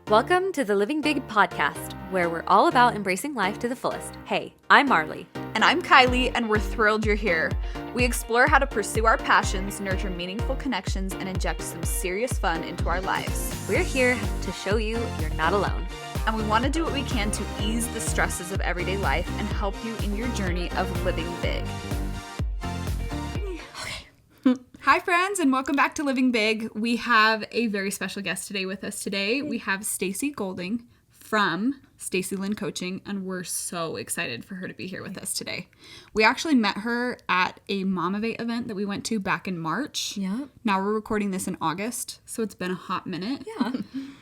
Welcome to the Living Big podcast, where we're all about embracing life to the fullest. Hey, I'm Marley. And I'm Kylie, and we're thrilled you're here. We explore how to pursue our passions, nurture meaningful connections, and inject some serious fun into our lives. We're here to show you you're not alone. And we want to do what we can to ease the stresses of everyday life and help you in your journey of living big. Hi friends, and welcome back to Living Big. We have a very special guest today with us today. We have Stacy Goulding from Stacy Lynn Coaching, and we're so excited for her to be here with us today. We actually met her at a Momavate event that we went to back in March. Yeah. Now we're recording this in August, so it's been a hot minute. Yeah.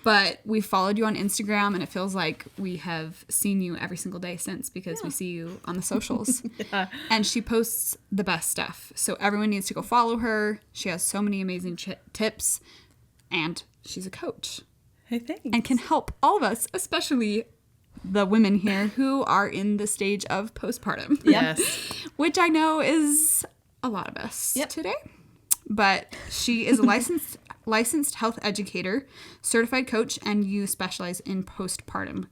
But we followed you on Instagram, and it feels like we have seen you every single day since because we see you on the socials. Yeah. And she posts the best stuff. So everyone needs to go follow her. She has so many amazing tips, and she's a coach. Hey, thanks. And can help all of us, especially the women here who are in the stage of postpartum. Yes. Which I know is a lot of us today. But she is a licensed health educator, certified coach, and you specialize in postpartum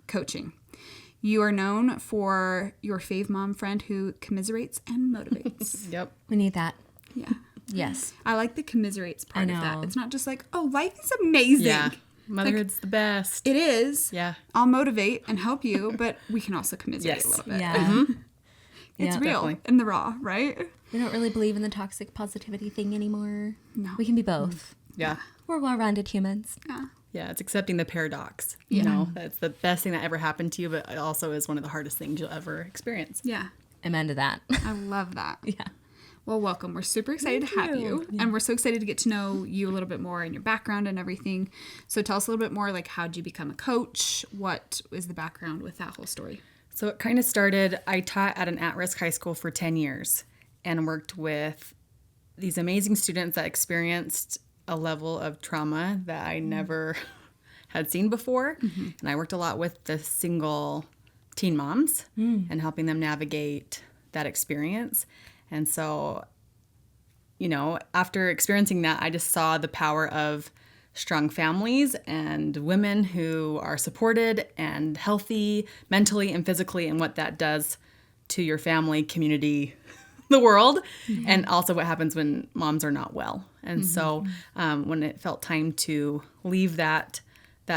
coaching. You are known for your fave mom friend who commiserates and motivates. Yep. We need that. Yeah. Yes. I like the commiserates part of I that. know. It's not just like, oh, life is amazing. Yeah. Motherhood's the best. It is. Yeah. I'll motivate and help you, but we can also commiserate a little bit. Yeah. It's Yeah, real definitely. in the raw, right? We don't really believe in the toxic positivity thing anymore. No. We can be both. Yeah. We're well-rounded humans. Yeah. Yeah. It's accepting the paradox. You know, that's the best thing that ever happened to you, but it also is one of the hardest things you'll ever experience. Yeah. Amen to that. I love that. Yeah. Well, welcome. We're super excited to have you. And we're so excited to get to know you a little bit more and your background and everything. So tell us a little bit more, like, how'd you become a coach? What is the background with that whole story? So it kind of started, I taught at an at-risk high school for 10 years and worked with these amazing students that experienced a level of trauma that I never had seen before. And I worked a lot with the single teen moms and helping them navigate that experience. And so, you know, after experiencing that, I just saw the power of strong families and women who are supported and healthy mentally and physically, and what that does to your family, community, the world, and also what happens when moms are not well. And so when it felt time to leave that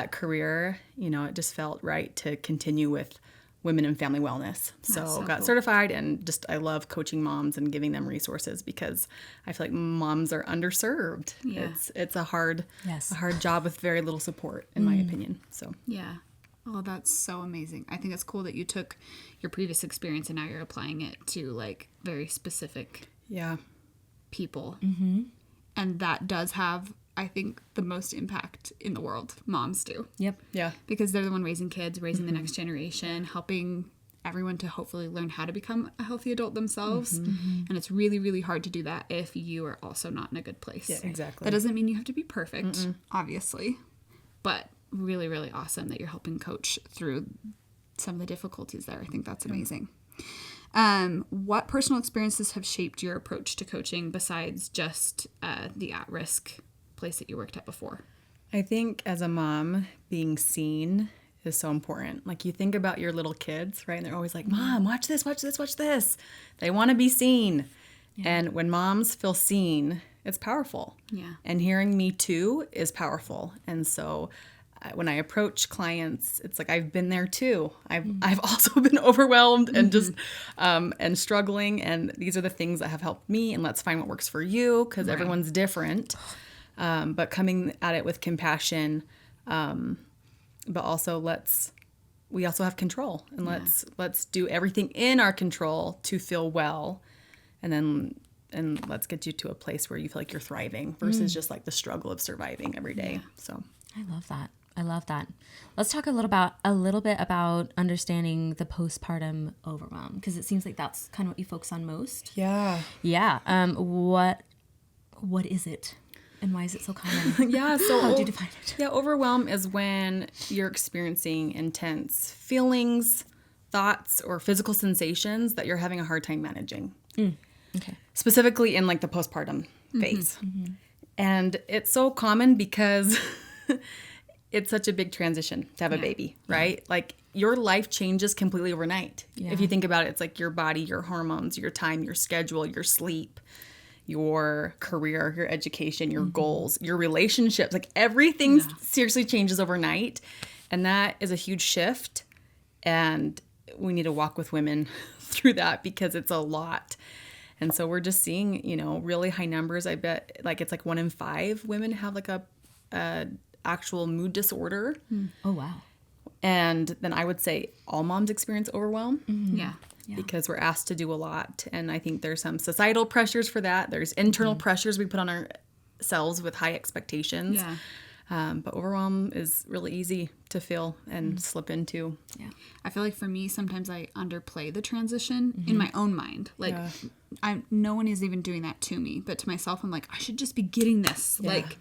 career, you know, it just felt right to continue with women and family wellness. So got certified, and just I love coaching moms and giving them resources because I feel like moms are underserved. Yeah. It's a hard job with very little support, in my opinion. So Yeah. Oh, that's so amazing. I think it's cool that you took your previous experience and now you're applying it to, like, very specific yeah. people. And that does have, I think, the most impact in the world. Moms do. Yep. Yeah. Because they're the one raising kids, raising the next generation, helping everyone to hopefully learn how to become a healthy adult themselves. And it's really, really hard to do that if you are also not in a good place. Yeah, exactly. That doesn't mean you have to be perfect, obviously. But really, really awesome that you're helping coach through some of the difficulties there. I think that's amazing. What personal experiences have shaped your approach to coaching besides just the at-risk place that you worked at before? I think as a mom, being seen is so important. Like, you think about your little kids, right? And they're always like, Mom, watch this, watch this, watch this. They want to be seen. And when moms feel seen, it's powerful. Yeah. And hearing me too is powerful. And so when I approach clients, it's like, I've been there too. I've also been overwhelmed and just and struggling. And these are the things that have helped me. And let's find what works for you, because everyone's different. But coming at it with compassion, but also we also have control, and let's do everything in our control to feel well, and let's get you to a place where you feel like you're thriving versus just like the struggle of surviving every day. So I love that. I love that. Let's talk a little bit about understanding the postpartum overwhelm, because it seems like that's kind of what you focus on most. yeah. Yeah. What is it? And why is it so common? Yeah, so how would you define it? Yeah, overwhelm is when you're experiencing intense feelings, thoughts, or physical sensations that you're having a hard time managing. Okay. Specifically in like the postpartum phase. And it's so common because it's such a big transition to have a baby, right? Like your life changes completely overnight. Yeah. If you think about it, it's like your body, your hormones, your time, your schedule, your sleep, your career, your education, your goals, your relationships, like everything seriously changes overnight. And that is a huge shift. And we need to walk with women through that because it's a lot. And so we're just seeing, you know, really high numbers. I bet like it's like 1 in 5 women have like a actual mood disorder. Oh, wow. And then I would say all moms experience overwhelm. Yeah. Because we're asked to do a lot. And I think there's some societal pressures for that. There's internal pressures we put on ourselves with high expectations. Yeah. But overwhelm is really easy to feel and slip into. Yeah. I feel like for me, sometimes I underplay the transition in my own mind. Like, no one is even doing that to me. But to myself, I'm like, I should just be getting this. Yeah. Like,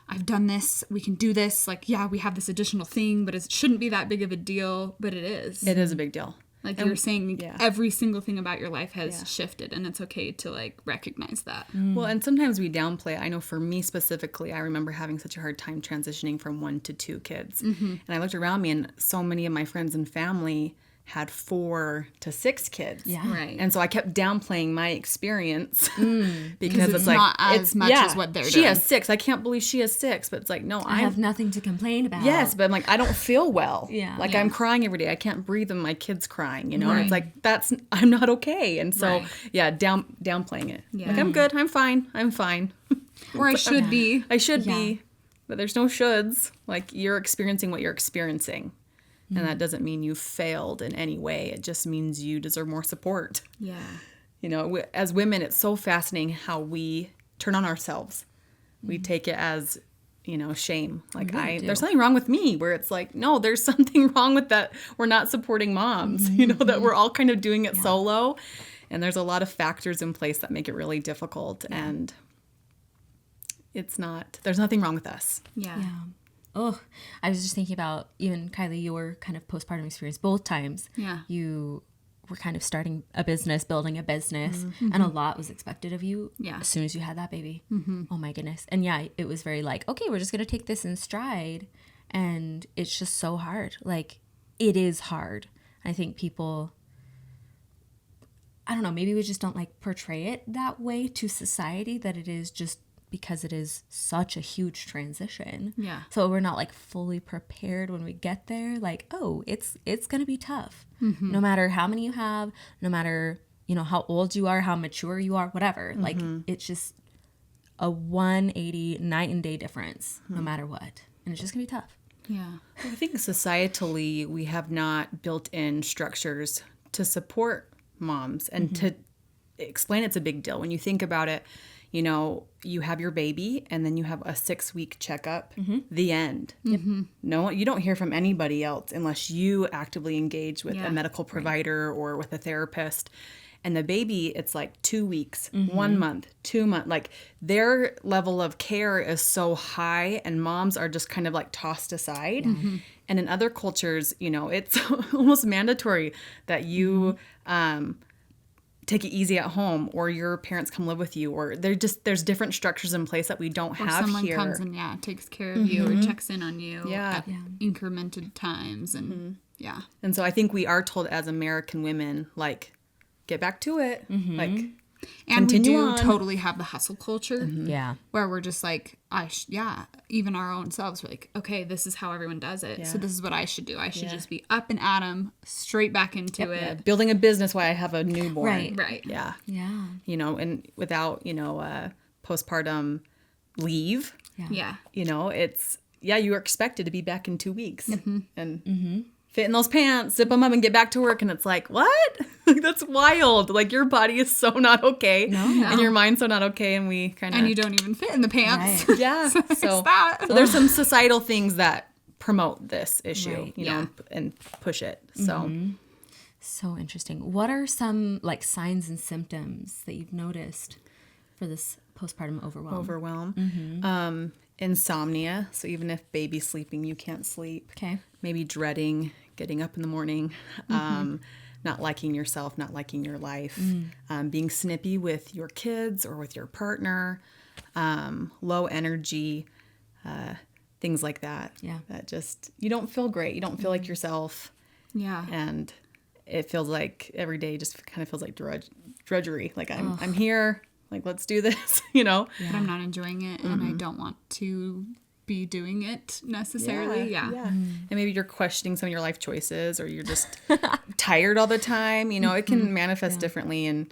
I've done this. We can do this. Like, yeah, we have this additional thing, but it shouldn't be that big of a deal. But it is. It is a big deal. Like you were saying, every single thing about your life has shifted, and it's okay to like recognize that. Well, and sometimes we downplay. I know for me specifically, I remember having such a hard time transitioning from 1 to 2 kids. And I looked around me, and so many of my friends and family had 4 to 6 kids. Yeah. Right. And so I kept downplaying my experience because it's not as much as what they're she doing. has 6. I can't believe she has 6. But it's like, no, I have nothing to complain about. Yes, but I'm like, I don't feel well. Yeah. Like I'm crying every day. I can't breathe when my kid's crying, you know? Right. It's like, I'm not okay. And so, Right. downplaying it. Yeah. Like, I'm good. I'm fine. Or I should be. I should be. But there's no shoulds. Like you're experiencing what you're experiencing. And that doesn't mean you failed in any way. It just means you deserve more support. Yeah. You know, as women, it's so fascinating how we turn on ourselves. We take it as, you know, shame. Like there's something wrong with me, where it's like, no, there's something wrong with that. We're not supporting moms, you know, that we're all kind of doing it solo. And there's a lot of factors in place that make it really difficult. And there's nothing wrong with us. Yeah. Yeah. Oh, I was just thinking about even Kylie, your kind of postpartum experience both times. Yeah. You were kind of starting a business, building a business, and a lot was expected of you as soon as you had that baby. Oh my goodness. And it was very like, okay, we're just going to take this in stride. And it's just so hard. Like, it is hard. I think people, I don't know, maybe we just don't like portray it that way to society, that it is just because it is such a huge transition. Yeah. So we're not like fully prepared when we get there. Like, oh, it's going to be tough. No matter how many you have, no matter, you know, how old you are, how mature you are, whatever. Like, it's just a 180 night and day difference, no matter what. And it's just going to be tough. Yeah. I think societally, we have not built in structures to support moms and to explain it's a big deal. When you think about it, you know, you have your baby and then you have a 6-week checkup, the end. No, you don't hear from anybody else unless you actively engage with a medical provider or with a therapist. And the baby, it's like 2 weeks, 1 month, 2 months. Like their level of care is so high and moms are just kind of like tossed aside. And in other cultures, you know, it's almost mandatory that you take it easy at home, or your parents come live with you, or there's different structures in place that we don't have someone here. comes and takes care of you or checks in on you at Yeah. incremented times and And so I think we are told as American women, like, get back to it. Like, and we continue do on. totally have the hustle culture Yeah. where we're just like even our own selves, we're like, okay, this is how everyone does it, so this is what I should do. I should just be up and at 'em, straight back into it. yeah, building a business while I have a newborn. Right. Yeah. Yeah. You know, and without, you know, postpartum leave, Yeah. you know, you are expected to be back in 2 weeks and fit in those pants, zip them up and get back to work. And it's like, what? That's wild. Like your body is so not okay and your mind's so not okay. And we kind of, And you don't even fit in the pants. Right. yeah. So that. there's some societal things that promote this issue, Right. you know, and push it. So So interesting. What are some like signs and symptoms that you've noticed for this postpartum overwhelm? Insomnia. So even if baby's sleeping, you can't sleep. Okay. Maybe dreading getting up in the morning, not liking yourself, not liking your life, being snippy with your kids or with your partner, low energy, things like that. Yeah. That just, you don't feel great. You don't feel like yourself. Yeah. And it feels like every day just kind of feels like drudgery. Like I'm here, like, let's do this, you know? But I'm not enjoying it, and I don't want to be doing it necessarily. Yeah. And maybe you're questioning some of your life choices, or you're just tired all the time. You know, it can manifest differently in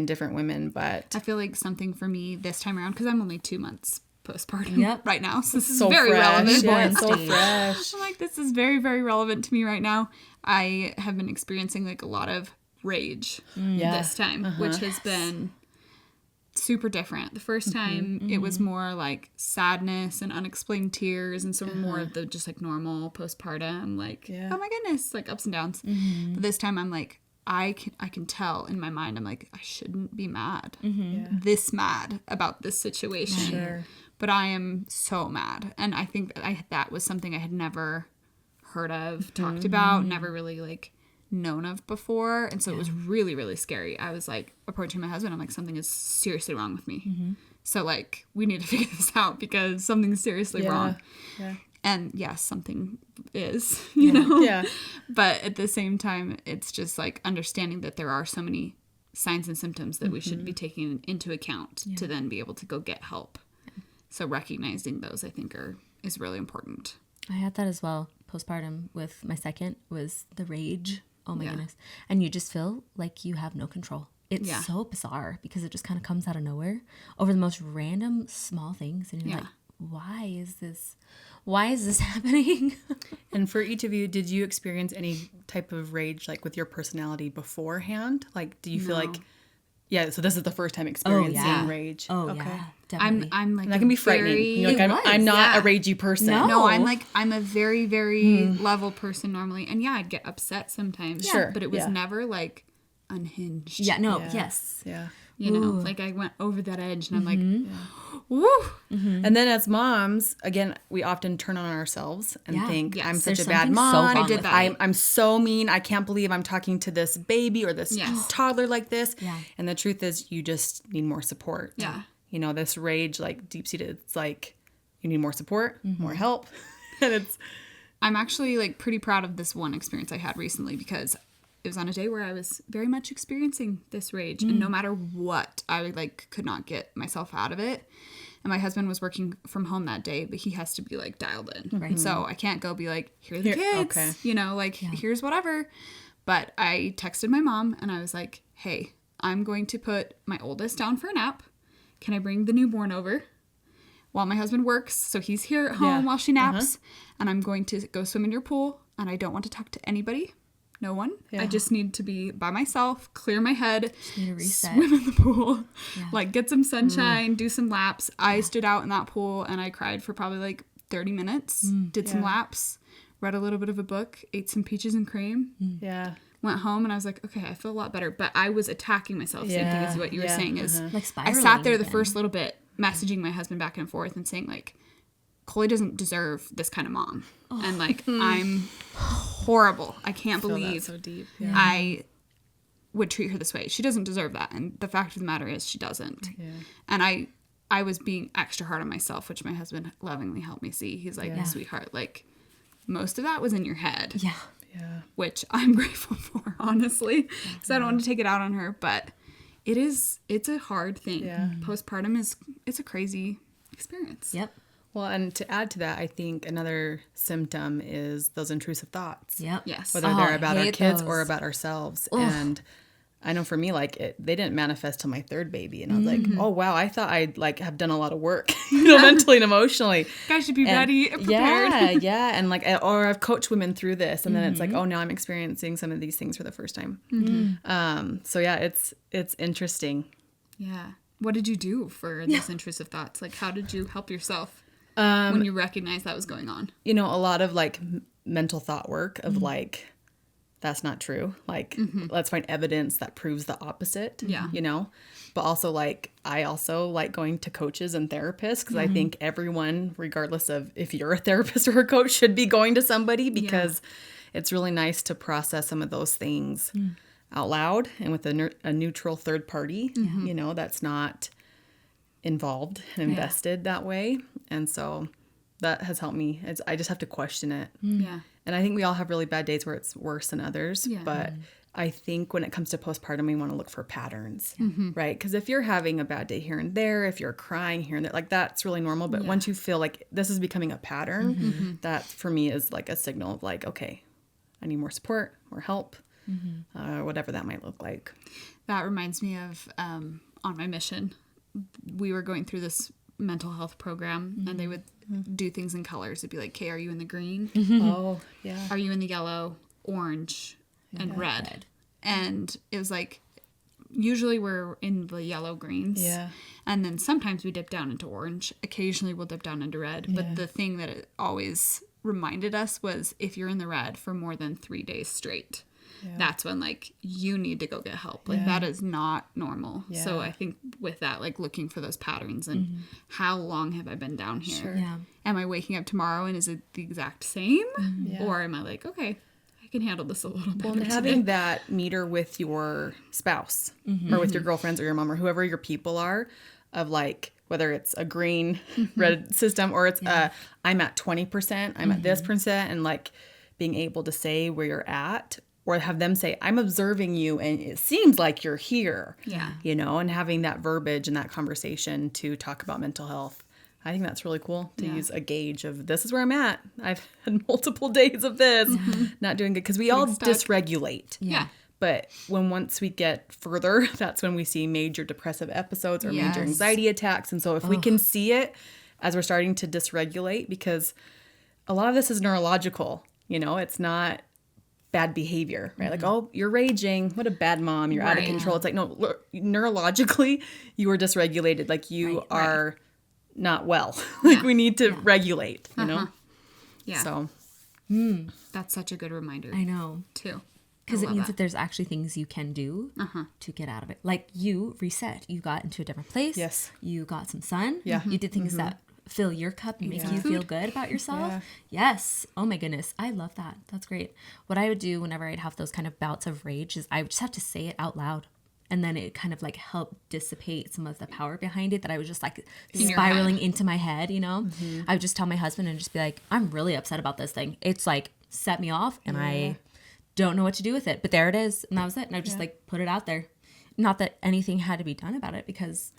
different women, but I feel like something for me this time around, because I'm only 2 months postpartum right now, so this is so very fresh. relevant. Yeah, it's so fresh. I'm like, this is very, very relevant to me right now. I have been experiencing like a lot of rage this time, which has been super different. The first time it was more like sadness and unexplained tears, and some more of the just like normal postpartum, like oh my goodness, like ups and downs. But this time I'm like, I can tell in my mind, I'm like, I shouldn't be mad, this mad about this situation, but I am so mad. And I think that was something I had never heard of, talked about, never really like known of before, and so it was really, really scary. I was like approaching my husband, I'm like, something is seriously wrong with me, so like we need to figure this out because something's seriously wrong. And yes, something is, you know, but at the same time, it's just like understanding that there are so many signs and symptoms that we should be taking into account to then be able to go get help. So recognizing those, I think, is really important. I had that as well. Postpartum with my second was the rage. Oh my goodness. And you just feel like you have no control. It's so bizarre because it just kind of comes out of nowhere over the most random small things. And you're like, why is this happening? And for each of you, did you experience any type of rage, like with your personality beforehand? Like, do you feel like, so this is the first time experiencing rage? Oh, okay. yeah, definitely. I'm like, and that can be frightening. You're like, I'm not a ragey person. No, I'm a very, very level person normally. And I'd get upset sometimes. Sure. But it was never like unhinged. Yeah, no, yes. Yeah. You know, like I went over that edge and I'm like, woo. And then as moms, again, we often turn on ourselves and think, I'm such a bad mom. So I did that. I'm so mean. I can't believe I'm talking to this baby or this toddler like this. Yeah. And the truth is, you just need more support. Yeah. You know, this rage, like deep-seated, it's like you need more support, more help. And I'm actually like pretty proud of this one experience I had recently, because it was on a day where I was very much experiencing this rage, and no matter what, I like could not get myself out of it. And my husband was working from home that day, but he has to be like dialed in. Right. So I can't go be like, here are the kids, you know, like here's whatever. But I texted my mom and I was like, hey, I'm going to put my oldest down for a nap. Can I bring the newborn over while my husband works? So he's here at home while she naps, and I'm going to go swim in your pool, and I don't want to talk to anybody. No one. Yeah. I just need to be by myself, clear my head, swim in the pool, like get some sunshine, do some laps. I stood out in that pool and I cried for probably like 30 minutes, did some laps, read a little bit of a book, ate some peaches and cream. Went home and I was like, okay, I feel a lot better. But I was attacking myself. Same thing as what you were saying is like I sat there the first little bit messaging my husband back and forth and saying like, Coley doesn't deserve this kind of mom. And like, I'm horrible. I can't believe so deep. I would treat her this way. She doesn't deserve that. And the fact of the matter is she doesn't. Yeah. And I was being extra hard on myself, which my husband lovingly helped me see. He's like, sweetheart, like most of that was in your head. Yeah. Which I'm grateful for, honestly, because I don't want to take it out on her, but it's a hard thing. Postpartum it's a crazy experience. Yep. Well, and to add to that, I think another symptom is those intrusive thoughts. Yep. Yes. Whether they're about our kids or about ourselves. Ugh. And I know for me, like they didn't manifest till my third baby, and I was like, oh wow, I thought I'd like have done a lot of work, mentally and emotionally. Guys should be ready, prepared. And like, or I've coached women through this, and then it's like, oh, now I'm experiencing some of these things for the first time. So it's interesting. Yeah. What did you do for those intrusive thoughts? Like, how did you help yourself when you recognized that was going on? You know, a lot of like mental thought work of like, that's not true. Like, let's find evidence that proves the opposite. Yeah. You know, but also like, I also like going to coaches and therapists because I think everyone, regardless of if you're a therapist or a coach, should be going to somebody because it's really nice to process some of those things out loud and with a neutral third party, you know, that's not involved and invested that way. And so that has helped me. I just have to question it. Yeah. And I think we all have really bad days where it's worse than others. Yeah. But I think when it comes to postpartum, we want to look for patterns, right? Because if you're having a bad day here and there, if you're crying here and there, like that's really normal. But once you feel like this is becoming a pattern, that for me is like a signal of like, okay, I need more support, more help, whatever that might look like. That reminds me of on my mission, we were going through this mental health program and they would do things in colors. It'd be like, okay, are you in the green? Oh, yeah. Are you in the yellow, orange, and red? And it was like, usually we're in the yellow greens. Yeah. And then sometimes we dip down into orange. Occasionally we'll dip down into red. But the thing that it always reminded us was if you're in the red for more than 3 days straight, that's when like you need to go get help. Like that is not normal. So I think with that, like looking for those patterns and how long have I been down here? Sure. Yeah. Am I waking up tomorrow and is it the exact same? Or am I like, okay, I can handle this a little better. Well, and having that meter with your spouse or with your girlfriends or your mom or whoever your people are, of like whether it's a green, red system or it's I'm at 20%, I'm at this percent, and like being able to say where you're at. Or have them say, I'm observing you and it seems like you're here. Yeah. You know, and having that verbiage and that conversation to talk about mental health. I think that's really cool to use a gauge of this is where I'm at. I've had multiple days of this, not doing good. Because we all dysregulate. Yeah. But once we get further, that's when we see major depressive episodes or major anxiety attacks. And so if we can see it as we're starting to dysregulate, because a lot of this is neurological, you know, it's not bad behavior, right? Like, oh, you're raging. What a bad mom. You're out of control. It's like, no, look, neurologically, you are dysregulated. Like you are not well. Like we need to regulate, you know? Yeah. So. That's such a good reminder. I know. Too. Because it means that there's actually things you can do to get out of it. Like you reset. You got into a different place. Yes. You got some sun. Yeah. You did things that fill your cup and make you feel good about yourself. Yeah. Yes. Oh my goodness. I love that. That's great. What I would do whenever I'd have those kind of bouts of rage is I would just have to say it out loud. And then it kind of like helped dissipate some of the power behind it that I was just like spiraling into my head, you know? I would just tell my husband and just be like, I'm really upset about this thing. It's like set me off and I don't know what to do with it. But there it is. And that was it. And I would just like put it out there. Not that anything had to be done about it because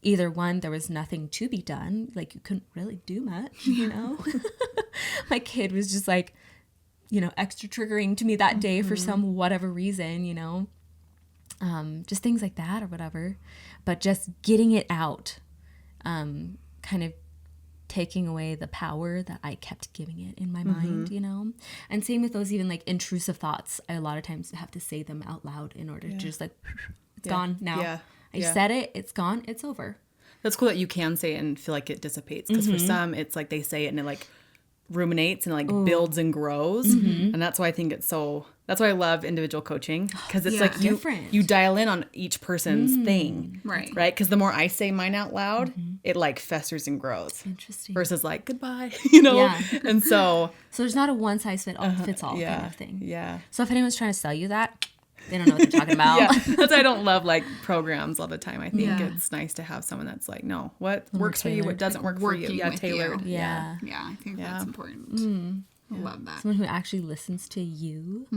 either one, there was nothing to be done. Like you couldn't really do much, you know? My kid was just like, you know, extra triggering to me that day for some whatever reason, you know? Just things like that or whatever. But just getting it out, kind of taking away the power that I kept giving it in my mind, you know? And same with those even like intrusive thoughts. I a lot of times have to say them out loud in order to just like, it's gone now. Yeah. I said it, it's gone, it's over. That's cool that you can say it and feel like it dissipates. Because for some, it's like they say it and it like ruminates and like builds and grows. And that's why I think it's so, that's why I love individual coaching. Because it's like you dial in on each person's thing. Right. Right? Because the more I say mine out loud, it like festers and grows. Interesting. Versus like, goodbye, you know? Yeah. And so. So there's not a one size fits all yeah, kind of thing. Yeah. So if anyone's trying to sell you that, they don't know what they're talking about. That's why I don't love like programs all the time. I think it's nice to have someone that's like, no, what works for you, what doesn't work for you. Yeah, tailored. Yeah. Yeah, I think that's important. I love that. Someone who actually listens to you.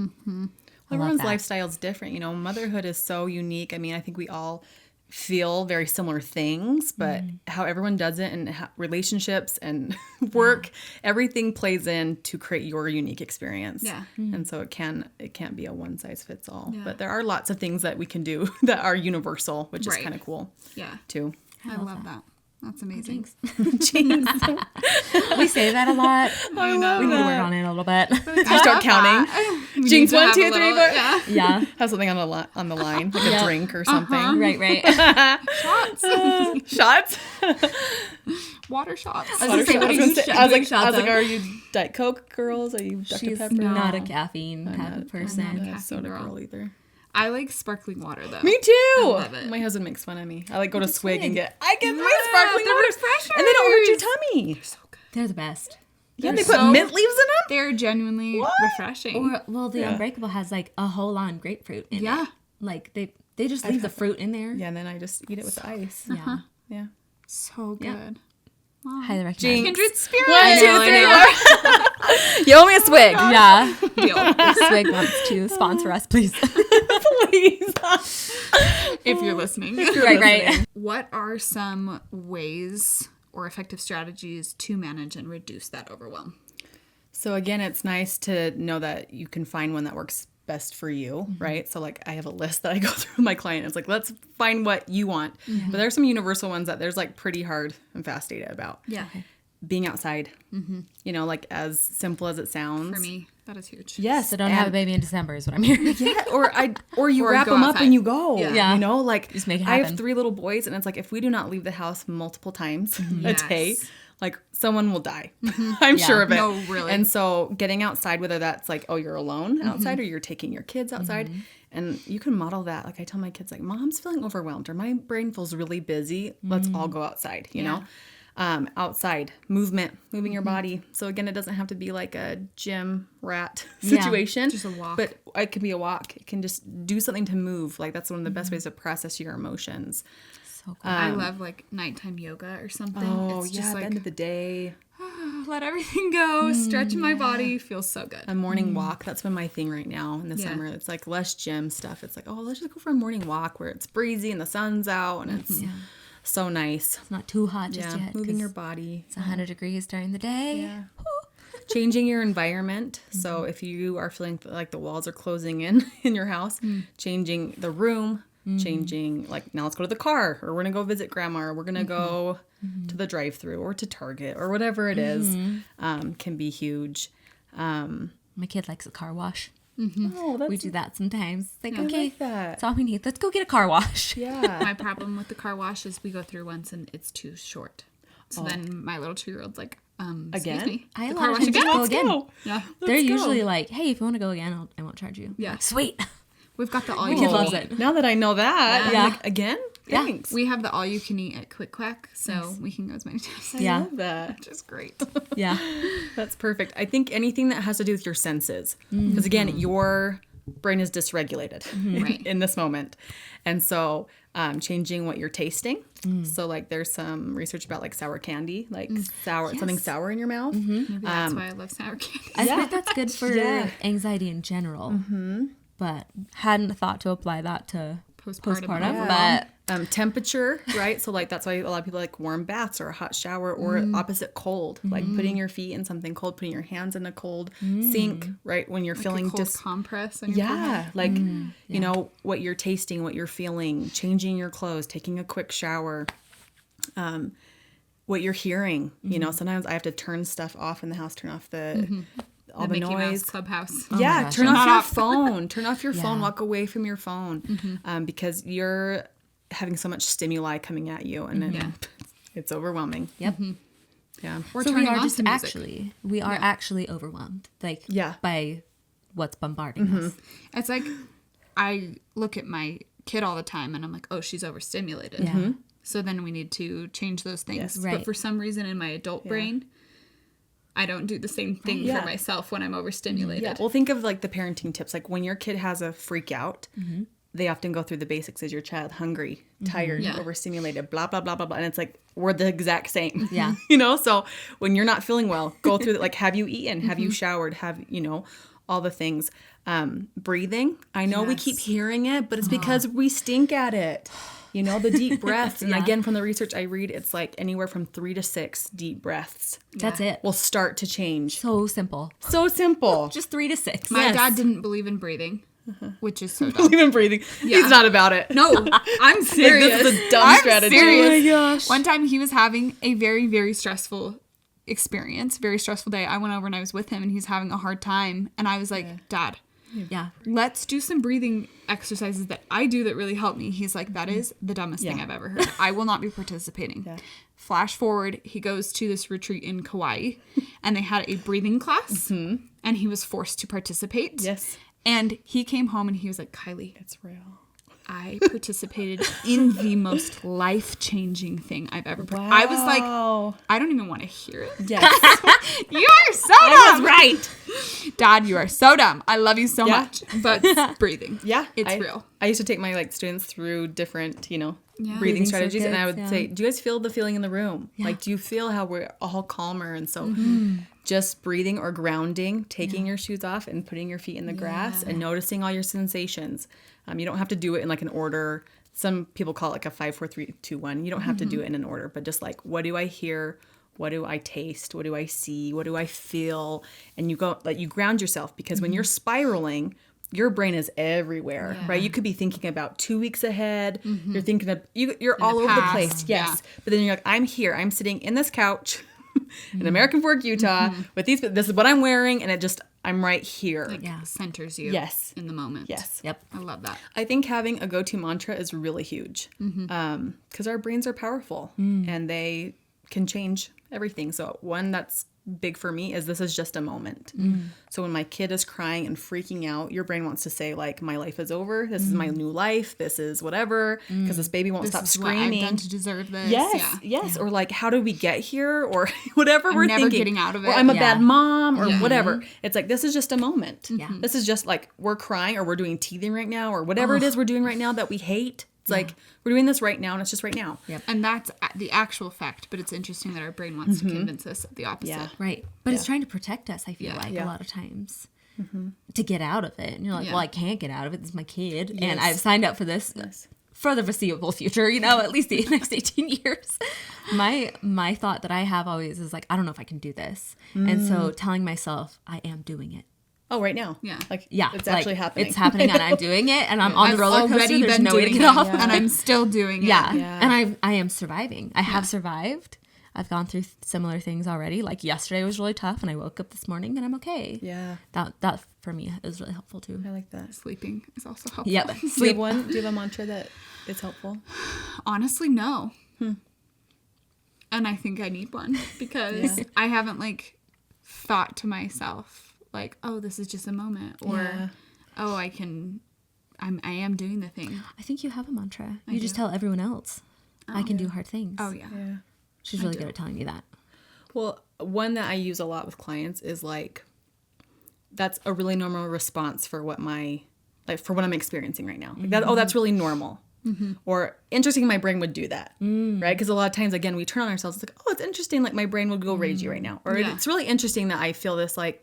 Everyone's lifestyle is different. You know, motherhood is so unique. I mean, I think we all feel very similar things, but how everyone does it and relationships and work, everything plays in to create your unique experience. Yeah. And so it can't be a one size fits all. Yeah. But there are lots of things that we can do that are universal, which is kind of cool. Yeah. Too. I love that. That's amazing. Jinx. We say that a lot. I know. We need to work on it a little bit. You start counting. Jinx, 1, 2, 3, 4. Yeah. Have something on the line, like a drink or something. Right. Shots. Water shots. I was like, are you Diet Coke girls? Are you Dr. Pepper? Not a caffeine type of person. I'm not a soda girl either. I like sparkling water though. Me too. I love it. My husband makes fun of me. I like go to Swig and get my sparkling water, refreshers. and they don't hurt your tummy. They're so good. They're the best. Yeah, they put mint leaves in them. They're genuinely refreshing. Or the Unbreakable has like a whole on grapefruit in it. Like they just leave the fruit in there. Yeah, and then I just eat it with the ice. Yeah. Yeah. So good. Highly recommend. Kindred Spirits. 1, 2, 3. You owe me a swig. Yeah. Deal. Swig wants to sponsor us, please. Please. If you're listening. Right. What are some ways or effective strategies to manage and reduce that overwhelm? So again, it's nice to know that you can find one that works best for you, right? So like I have a list that I go through with my client. It's like, let's find what you want. But there's some universal ones that there's like pretty hard and fast data about. Yeah. Being outside, you know, like as simple as it sounds. For me, that is huge. Yes. So don't have a baby in December is what I'm hearing. Yeah, or you wrap go them up outside. and you go. Yeah. You know, like Just make it I have happen. 3 little boys, and it's like if we do not leave the house multiple times a Yes. day, like someone will die. I'm sure of it. No, really. And so getting outside, whether that's like, oh, you're alone outside or you're taking your kids outside, and you can model that. Like I tell my kids, like, Mom's feeling overwhelmed or my brain feels really busy. Let's all go outside, you know? Outside, moving your body. So again, it doesn't have to be like a gym rat situation. Just a walk. But it can be a walk. It can just do something to move. Like that's one of the best ways to process your emotions. So cool. I love like nighttime yoga or something. Oh, it's yeah, just at like the end of the day. let everything go, stretching my body, feels so good. A morning walk. That's been my thing right now in the Yeah. summer. It's like less gym stuff. It's like, oh, let's just go for a morning walk where it's breezy and the sun's out and it's so nice. It's not too hot just yet. Moving 'cause your body. It's 100 degrees during the day. Yeah. Changing your environment. So if you are feeling like the walls are closing in your house, changing the room, changing like now let's go to the car or we're going to go visit grandma or we're going to go to the drive-through or to Target or whatever it is, can be huge. My kid likes a car wash. Oh, that's We do that sometimes. It's like, I okay, like that. that's all we need. Let's go get a car wash. Yeah. My problem with the car wash is we go through once and it's too short. So then my little 2-year-old's like, excuse Again? me. I the allow car him wash to again? go again. Go. Yeah. They're Let's go. usually like, hey, if you want to go again, I won't charge you. Yeah. Like, sweet. We've got the all My you kid can loves eat. it. Now that I know that, Yeah. I'm like, again? Yeah. Thanks. We have the all you can eat at Quick Quack, so we can go as many times. I Yeah. love that. Which is great. Yeah. That's perfect. I think anything that has to do with your senses. Because again, your brain is dysregulated Right. in this moment. And so changing what you're tasting. So like there's some research about like sour candy, like something sour in your mouth. Maybe that's why I love sour candy. I think that's good for Yeah. anxiety in general. But hadn't thought to apply that to postpartum. Yeah. But Temperature, right? So like that's why a lot of people like warm baths or a hot shower or opposite cold, like putting your feet in something cold, putting your hands in a cold sink, right? When you're feeling Like a cold compress on your forehead. like you know what you're tasting, what you're feeling, changing your clothes, taking a quick shower, what you're hearing. You know, sometimes I have to turn stuff off in the house, turn off all the Mickey Mouse noise. Clubhouse. Yeah, gosh, turn yeah. off your phone. Turn off your phone. Yeah. Walk away from your phone because you're having so much stimuli coming at you, and then it's overwhelming. yep. Yeah. Or So we turning are on just some music. actually overwhelmed, like by what's bombarding us. It's like I look at my kid all the time and I'm like, oh, she's overstimulated. Yeah. So then we need to change those things. Yes. Right. But for some reason in my adult brain, I don't do the same thing Yeah. for myself when I'm overstimulated. Yeah. Well, think of like the parenting tips. Like when your kid has a freak out, they often go through the basics. Is your child hungry, tired, Yeah. overstimulated, blah, blah, blah, blah, blah. And it's like, we're the exact same. Yeah. You know? So when you're not feeling well, go through like, have you eaten? Have you showered? Have, you know, all the things. Breathing. I know we keep hearing it, but it's because we stink at it. You know, the deep breaths. And again, from the research I read, it's like anywhere from 3 to 6 deep breaths That's it. will start to change. So simple. So simple. Just 3 to 6. My Yes. dad didn't believe in breathing, which is so dumb. Even breathing. He's not about it. No, I'm serious. This is a dumb I'm strategy. serious. Oh my gosh. One time he was having a very, very stressful experience, very stressful day. I went over and I was with him and he's having a hard time. And I was like, Dad, Yeah. let's do some breathing exercises that I do that really help me. He's like, that is the dumbest thing I've ever heard. I will not be participating. Flash forward, he goes to this retreat in Kauai and they had a breathing class and he was forced to participate. Yes. And he came home and he was like, Kylie, It's real. I participated in the most life-changing thing I've ever I was like, I don't even want to hear it. Yes. You are so dumb. right. Dad, you are so dumb. I love you so much. But breathing. Yeah. It's real. I used to take my like students through different, breathing strategies. And I would say, do you guys feel the feeling in the room? Yeah. Like, do you feel how we're all calmer? And so just breathing or grounding, taking your shoes off and putting your feet in the grass and noticing all your sensations. You don't have to do it in like an order. Some people call it like a 5, 4, 3, 2, 1. You don't have to do it in an order, but just like, what do I hear? What do I taste? What do I see? What do I feel? And you go, like, you ground yourself, because when you're spiraling, your brain is everywhere, right? You could be thinking about 2 weeks ahead. You're thinking of, you're all over the place. Yes. But then you're like, I'm here. I'm sitting in this couch in American Fork, Utah with this is what I'm wearing. And I'm right here. Like centers you in the moment. Yes. Yep. I love that. I think having a go-to mantra is really huge, because our brains are powerful and they can change everything. So one that's big for me is, this is just a moment. So when my kid is crying and freaking out, your brain wants to say like, my life is over. This is my new life. This is whatever, because this baby won't stop screaming. What I've done to deserve this. Yes. Yeah. Or like, how did we get here? Or whatever I'm we're never thinking. Getting out of it. Or I'm a bad mom or whatever. It's like, this is just a moment. Yeah. This is just like, we're crying or we're doing teething right now or whatever it is we're doing right now that we hate. It's like, we're doing this right now, and it's just right now. Yep. And that's the actual fact, but it's interesting that our brain wants to convince us of the opposite. Yeah. Right. But it's trying to protect us, I feel like, a lot of times. To get out of it. And you're like, well, I can't get out of it. This is my kid. And I've signed up for this for the foreseeable future, at least the next 18 years. My thought that I have always is like, I don't know if I can do this. And so telling myself, I am doing it. Oh, right now. Yeah. Like, Yeah. it's actually happening. It's happening and I'm doing it and I'm on the roller coaster. Already There's been no way to doing get it, off. and I'm still doing it. Yeah. Yeah. And I am surviving. I have survived. I've gone through similar things already. Like yesterday was really tough and I woke up this morning and I'm okay. Yeah. That for me is really helpful too. I like that. Sleeping is also helpful. Yep. Do you have a mantra that is helpful? Honestly, no. And I think I need one, because I haven't like thought to myself like, oh, this is just a moment, or oh, I am doing the thing. I think you have a mantra. You just tell everyone else, I can do hard things. Oh yeah. She's really good at telling me that. Well, one that I use a lot with clients is like, that's a really normal response for what I'm experiencing right now. Like that, that's really normal. Or interesting, my brain would do that, right? Because a lot of times, again, we turn on ourselves. It's like, oh, it's interesting. Like my brain would go ragey right now. Or it's really interesting that I feel this, like,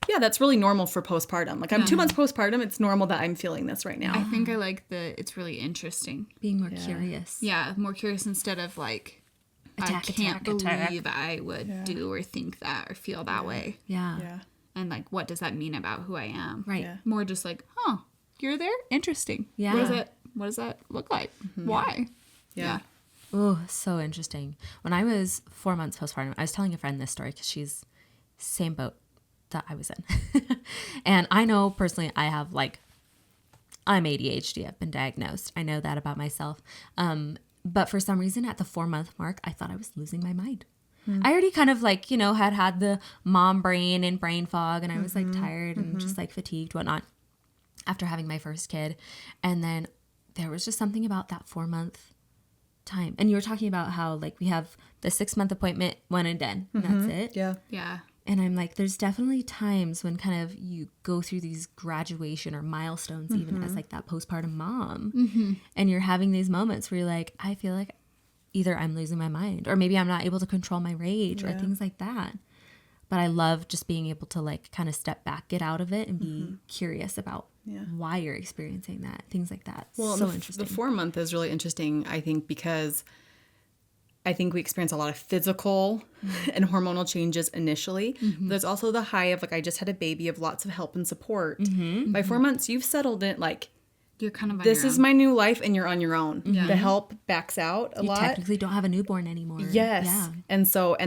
yeah, that's really normal for postpartum. Like I'm 2 months postpartum. It's normal that I'm feeling this right now. I think I like it's really interesting. Being more curious. Yeah, more curious instead of like, I can't believe I would do or think that or feel that way. Yeah. Yeah. And like, what does that mean about who I am? Right. Yeah. More just like, oh, you're there? Interesting. Yeah. What does that look like? Why? Yeah. Oh, so interesting. When I was 4 months postpartum, I was telling a friend this story because she's same boat that I was in. And I know personally I'm ADHD. I've been diagnosed. I know that about myself. But for some reason at the 4 month mark, I thought I was losing my mind. I already kind of like, had the mom brain and brain fog, and I was like tired and just like fatigued, whatnot, after having my first kid. And then there was just something about that 4 month time. And you were talking about how like we have the 6 month appointment, one and done, and that's it. Yeah. Yeah. And I'm like, there's definitely times when kind of you go through these graduation or milestones, even as like that postpartum mom, and you're having these moments where you're like, I feel like either I'm losing my mind or maybe I'm not able to control my rage or things like that. But I love just being able to like kind of step back, get out of it, and be curious about why you're experiencing that, things like that. Well, so interesting. The 4 month is really interesting, I think, because I think we experience a lot of physical and hormonal changes initially. There's also the high of like, I just had a baby, of lots of help and support. By 4 months, you've settled it. Like, You're kind of on this your is own. my new life, and you're on your own. The help backs out a you lot. technically don't have a newborn anymore. Yes. Yeah. And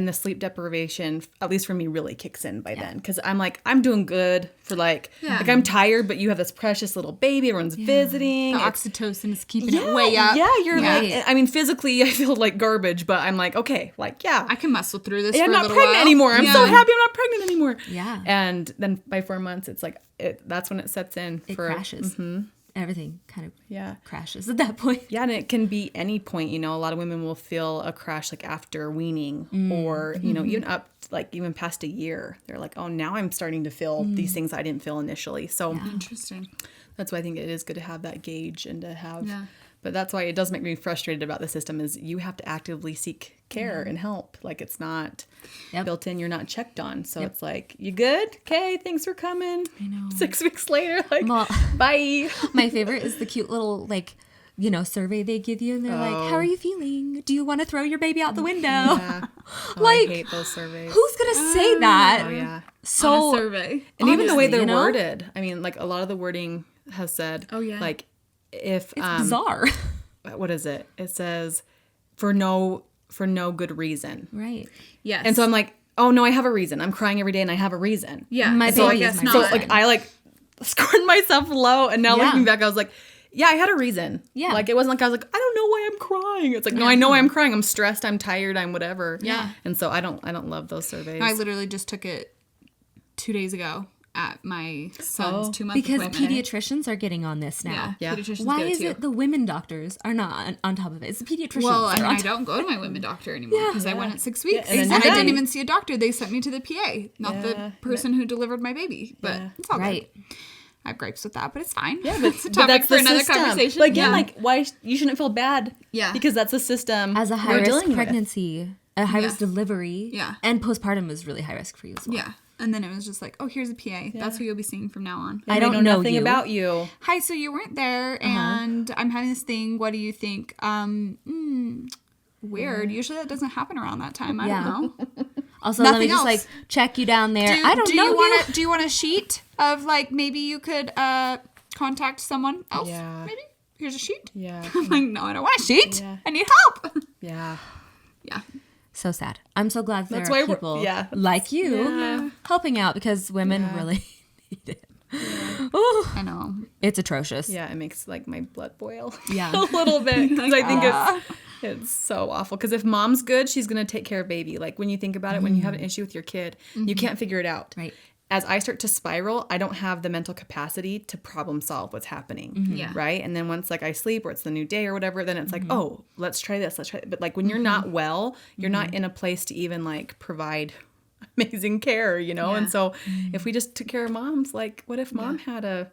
the sleep deprivation, at least for me, really kicks in by then. Because I'm like, I'm doing good for like I'm tired, but you have this precious little baby. Everyone's visiting. The oxytocin is keeping it way up. Yeah, you're like, I mean, physically, I feel like garbage, but I'm like, okay, like, I can muscle through this. I'm for not a little pregnant while. anymore. I'm so happy I'm not pregnant anymore. Yeah. And then by 4 months, it's like, that's when it sets in. It crashes. everything kind of crashes at that point. Yeah, and it can be any point. A lot of women will feel a crash like after weaning or, even up like even past a year. They're like, oh, now I'm starting to feel these things I didn't feel initially. So interesting. That's why I think it is good to have that gauge and to have, but that's why it does make me frustrated about the system is you have to actively seek care and help. Like it's not built in, you're not checked on. So it's like, you good? Okay, thanks for coming. I know. 6 weeks later, like, bye. My favorite is the cute little, like, survey they give you. And they're like, how are you feeling? Do you want to throw your baby out the window? Yeah. Like, I hate those surveys. Who's going to say that? Oh, yeah. So, on a survey. And even the way they're worded. I mean, like, a lot of the wording has said, like, if... It's bizarre. What is it? It says, for no good reason. Right. Yes. And so I'm like, oh, no, I have a reason. I'm crying every day and I have a reason. Yeah. My so baby I is guess my not. So, like, I, scored myself low. And now looking back, I was like, yeah, I had a reason. Yeah. Like, it wasn't like I was like, I don't know why I'm crying. It's like, no, I know why I'm crying. I'm stressed. I'm tired. I'm whatever. Yeah. And so I don't love those surveys. I literally just took it 2 days ago at my son's 2 month because appointment. pediatricians are getting on this now. Yeah. Pediatricians Why get it is too. it the women doctors are not on top of it? It's the pediatricians. Well, that are I on mean, I don't go to my women doctor anymore because I went at 6 weeks. and then and you're I didn't done. even see a doctor. They sent me to the PA, not the person who delivered my baby. But it's all right. good. I have gripes with that, but it's fine. Yeah, it's a topic for another conversation. But again, like, why you shouldn't feel bad. Yeah. Because that's the system. As a high risk pregnancy, a high risk delivery, Yeah. and postpartum was really high risk for you as well. Yeah. And then it was just like, oh, here's a PA. That's who you'll be seeing from now on. I don't know nothing you. about you. Hi, so you weren't there, and I'm having this thing. What do you think? Weird. Usually that doesn't happen around that time. I don't know. Also, Nothing let me just else. check you down there. I don't know you. Do you want a sheet of maybe you could contact someone else? Yeah. Maybe here's a sheet. Yeah. I'm like, no, I don't want a sheet. Yeah. I need help. Yeah. Yeah. So sad. I'm so glad there That's are why people like you helping out because women really need it. Ooh, I know. it's atrocious. Yeah, it makes my blood boil. Yeah. a little bit because I think it's so awful. Because if mom's good, she's gonna take care of baby. Like when you think about it, when you have an issue with your kid, you can't figure it out. Right. As I start to spiral, I don't have the mental capacity to problem solve what's happening. Yeah. Right. And then once I sleep or it's the new day or whatever, then it's like, oh, let's try this. Let's try it. But when you're not well, you're not in a place to even provide amazing care, Yeah. And so if we just took care of moms, what if mom had a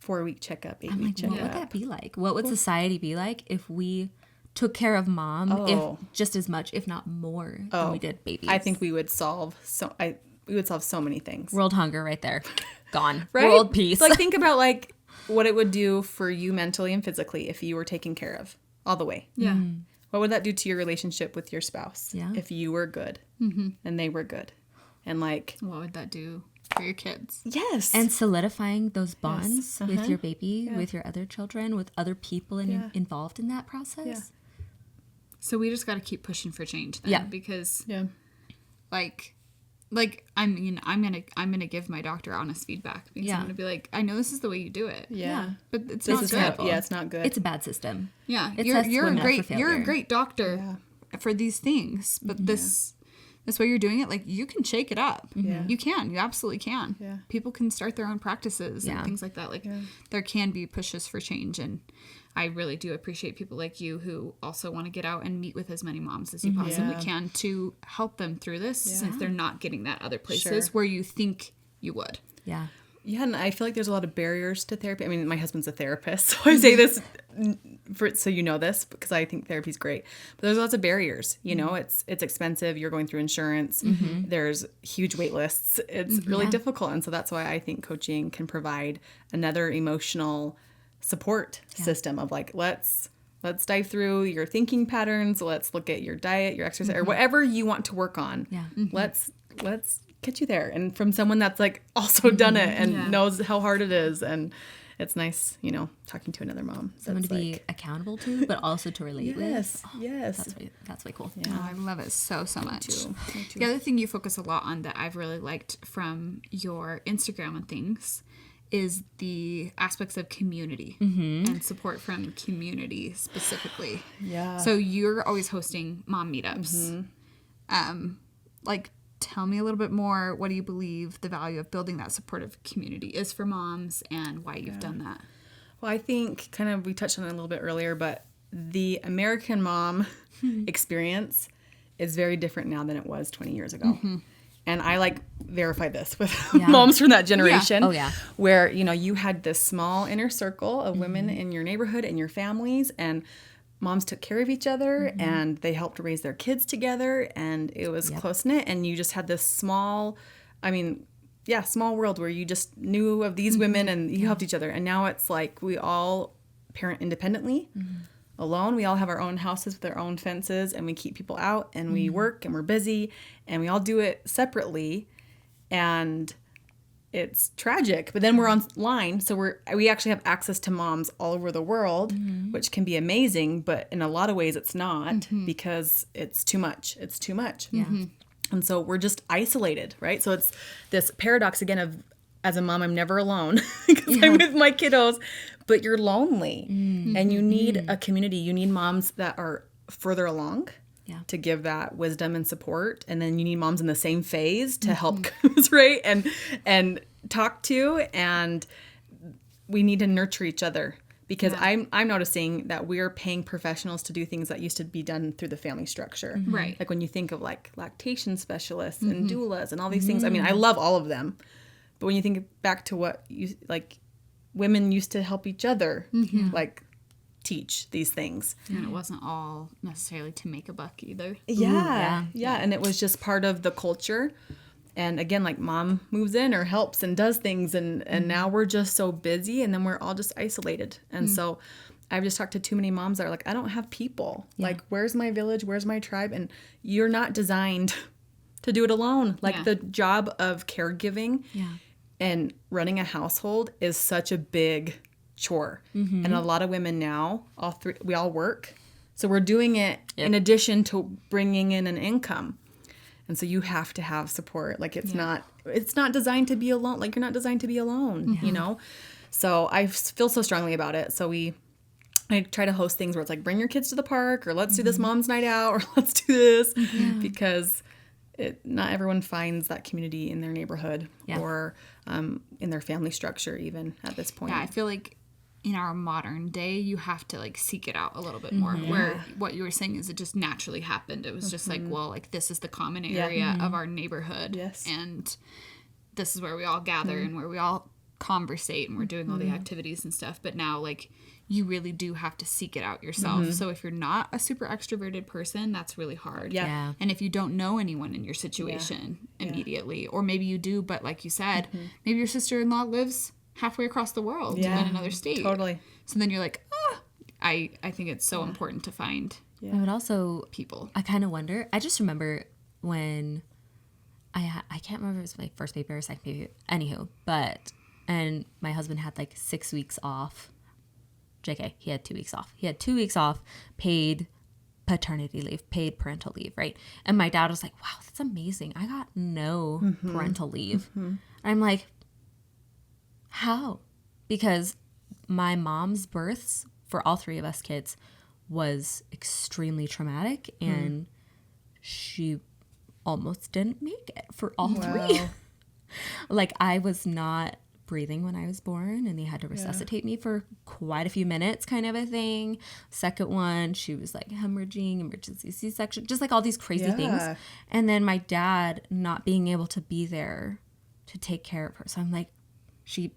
4-week checkup, 8-week checkup? What would that be like? What would society be like if we took care of mom if just as much, if not more, than we did babies? I think we would solve so many things. World hunger right there. Gone. Right? World peace. Think about what it would do for you mentally and physically if you were taken care of all the way. Yeah. What would that do to your relationship with your spouse if you were good and they were good? And what would that do for your kids? Yes. And solidifying those bonds with your baby, with your other children, with other people involved in that process. Yeah. So we just got to keep pushing for change then. Yeah. Because I'm gonna give my doctor honest feedback because I'm gonna be like, I know this is the way you do it. Yeah. But it's not good. It's not good. It's a bad system. Yeah. It sets You're a women up great for you're a failure. great doctor for these things. But this way you're doing it, you can shake it up. Yeah. You can. You absolutely can. Yeah. People can start their own practices and things like that. There can be pushes for change, and I really do appreciate people like you who also want to get out and meet with as many moms as you possibly can to help them through this since they're not getting that other places where you think you would. Yeah. Yeah, and I feel like there's a lot of barriers to therapy. I mean, my husband's a therapist, so I say this so you know this because I think therapy's great. But there's lots of barriers. It's expensive. You're going through insurance. There's huge wait lists. It's really difficult, and so that's why I think coaching can provide another emotional support system of let's dive through your thinking patterns. Let's look at your diet, your exercise, or whatever you want to work on. Yeah. Let's get you there, and from someone that's also done it and knows how hard it is, and it's nice, talking to another mom. Someone to be accountable to, but also to relate with. Yes. That's way cool. Yeah. Oh, I love it so much. Me too. The other thing you focus a lot on that I've really liked from your Instagram and things is the aspects of community and support from community specifically. Yeah. So you're always hosting mom meetups. Tell me a little bit more. What do you believe the value of building that supportive community is for moms and why you've done that? Well, I think kind of we touched on it a little bit earlier, but the American mom experience is very different now than it was 20 years ago. Mm-hmm. And I verify this with moms from that generation. Yeah. Oh, yeah. Where, you had this small inner circle of women in your neighborhood and your families, and moms took care of each other and they helped raise their kids together, and it was close-knit, and you just had this small world where you just knew of these women and you helped each other. And now it's like we all parent independently, alone. We all have our own houses with our own fences, and we keep people out, and we work, and we're busy, and we all do it separately, and it's tragic. But then we're online, so we actually have access to moms all over the world, which can be amazing, but in a lot of ways it's not, because it's too much. It's too much. Yeah. And so we're just isolated, right? So it's this paradox again of, as a mom, I'm never alone because I'm with my kiddos, but you're lonely and you need a community. You need moms that are further along to give that wisdom and support. And then you need moms in the same phase to help commiserate and talk to. And we need to nurture each other, because I'm noticing that we're paying professionals to do things that used to be done through the family structure. Right. Like when you think of lactation specialists and doulas and all these things, I mean, I love all of them. But when you think back to what women used to help each other, teach these things. And it wasn't all necessarily to make a buck either. Yeah. And it was just part of the culture. And again, mom moves in or helps and does things. And now we're just so busy, and then we're all just isolated. And so I've just talked to too many moms that are I don't have people. Yeah. Where's my village? Where's my tribe? And you're not designed to do it alone. The job of caregiving and running a household is such a big chore. And a lot of women now, we all work. So we're doing it in addition to bringing in an income. And so you have to have support. It's not designed to be alone. You're not designed to be alone, So I feel so strongly about it. So I try to host things where it's bring your kids to the park, or let's do this mom's night out, or let's do this, because not everyone finds that community in their neighborhood or in their family structure even at this point. Yeah, I feel in our modern day, you have to seek it out a little bit more. Where what you were saying is it just naturally happened. It was just this is the common area of our neighborhood. Yes. And this is where we all gather and where we all conversate, and we're doing all the activities and stuff. But now you really do have to seek it out yourself. So if you're not a super extroverted person, that's really hard. Yeah. And if you don't know anyone in your situation immediately, or maybe you do, but like you said, maybe your sister-in-law lives halfway across the world in another state. Totally. So then you're I think it's so important to find I would also people. I kind of wonder. I just remember when I can't remember if it was my first baby or second baby. Anywho, and my husband had 6 weeks off. JK, he had 2 weeks off. He had 2 weeks off, paid paternity leave, paid parental leave, right? And my dad was like, wow, that's amazing. I got no parental leave. I'm like, how? Because my mom's births for all three of us kids was extremely traumatic, and she almost didn't make it for all three. I was not breathing when I was born, and they had to resuscitate me for quite a few minutes, kind of a thing. Second one, she was hemorrhaging, emergency C-section, just all these crazy things. And then my dad not being able to be there to take care of her. So I'm she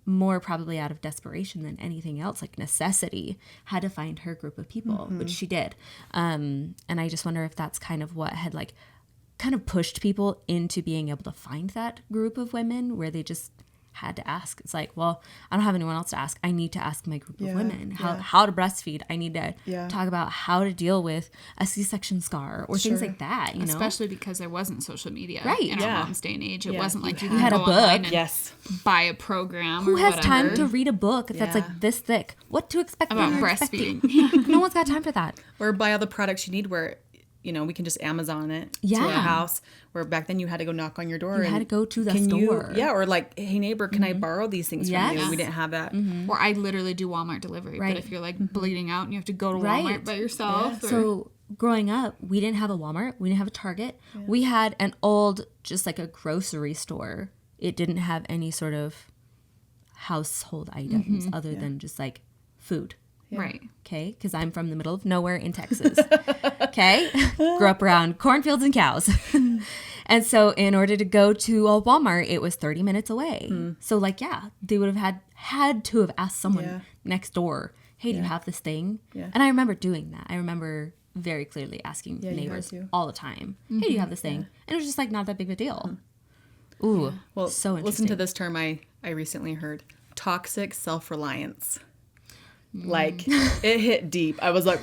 more probably out of desperation than anything else, necessity, had to find her group of people, which she did. And I just wonder if that's kind of what had kind of pushed people into being able to find that group of women, where they just had to ask. It's well, I don't have anyone else to ask. I need to ask my group of women how to breastfeed. I need to talk about how to deal with a C-section scar or things like that, Especially because there wasn't social media in our mom's day and age. It wasn't you had a book. Buy a program. Who has time to read a book that's this thick? What to expect about breastfeeding? No one's got time for that. Or buy all the products you need, where we can just Amazon it to a house, where back then you had to go knock on your door. You had to go to the store. Or hey neighbor, can I borrow these things from you? We didn't have that. Or I literally do Walmart delivery. Right. But if you're bleeding out and you have to go to Walmart by yourself. So growing up, we didn't have a Walmart. We didn't have a Target. We had an old, just a grocery store. It didn't have any sort of household items other than just like food. Yeah. Right. Okay. Because I'm from the middle of nowhere in Texas. Okay. Grew up around cornfields and cows. And so in order to go to a Walmart, it was 30 minutes away. So like, yeah, they would have had to have asked someone next door, hey, do you have this thing? Yeah. And I remember doing that. I remember very clearly asking neighbors all the time, hey, do you have this thing? And it was just like not that big of a deal. Ooh, well, so interesting. Listen to this term I recently heard. Toxic self-reliance. Like, it hit deep. I was like,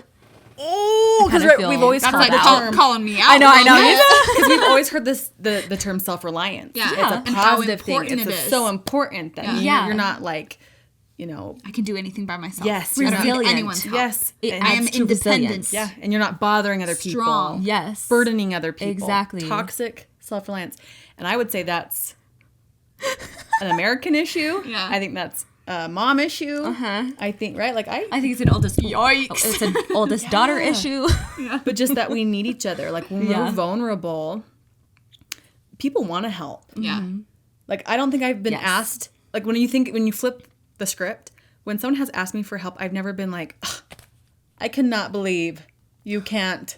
oh, because we've always heard like the term. Calling me out. I know. Because we've always heard the term self-reliance. Yeah. It's a positive thing. It's so important that you're not like, you know. I can do anything by myself. Yes. Resilient. I don't need anyone's help. Yes. I am independent. Yeah. And you're not bothering other people. Strong. Yes. Burdening other people. Exactly. Toxic self-reliance. And I would say that's an American issue. Yeah. I think that's a mom issue. I think, right? Like I think it's an oldest it's an oldest daughter issue. But just that we need each other. Like when we're vulnerable, people want to help. Yeah. Like I don't think I've been asked, like when you flip the script, when someone has asked me for help, I've never been like, I cannot believe you can't ...